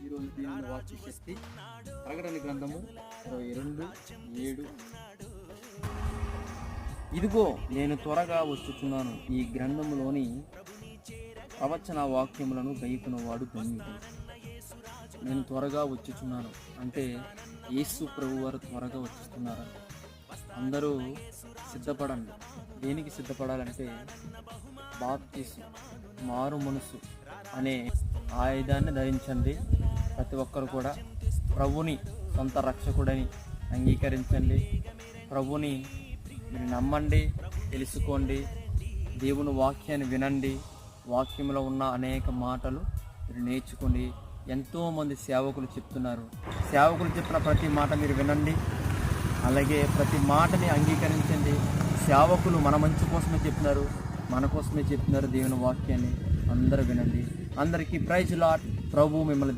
ఈరోజు దేవుని వాక్య శక్తి ప్రకటన గ్రంథము 22:7. ఇదిగో నేను త్వరగా వచ్చుచున్నాను, ఈ గ్రంథములోని ప్రవచన వాక్యములను గైకొనువాడు ధన్యుడు. నేను త్వరగా వచ్చుచున్నాను అంటే యేసు ప్రభు వారు త్వరగా వచ్చుస్తున్నారు. అందరూ సిద్ధపడండి. దేనికి సిద్ధపడాలంటే బాప్తిసం, మారు మనసు అనే ఆయుధాన్ని ధరించండి. ప్రతి ఒక్కరు కూడా ప్రభుని సొంత రక్షకుడని అంగీకరించండి. ప్రభుని మీరు నమ్మండి, తెలుసుకోండి. దేవుని వాక్యాన్ని వినండి. వాక్యంలో ఉన్న అనేక మాటలు మీరు నేర్చుకోండి. ఎంతోమంది సేవకులు చెప్తున్నారు. సేవకులు చెప్పిన ప్రతి మాట మీరు వినండి. అలాగే ప్రతి మాటని అంగీకరించండి. సేవకులు మన మంచి కోసమే చెప్తున్నారు, మన కోసమే చెప్తున్నారు దేవుని వాక్యాన్ని. అందరూ వినండి. అందరికీ ప్రైజ్ లార్డ్. ప్రభు మిమ్మల్ని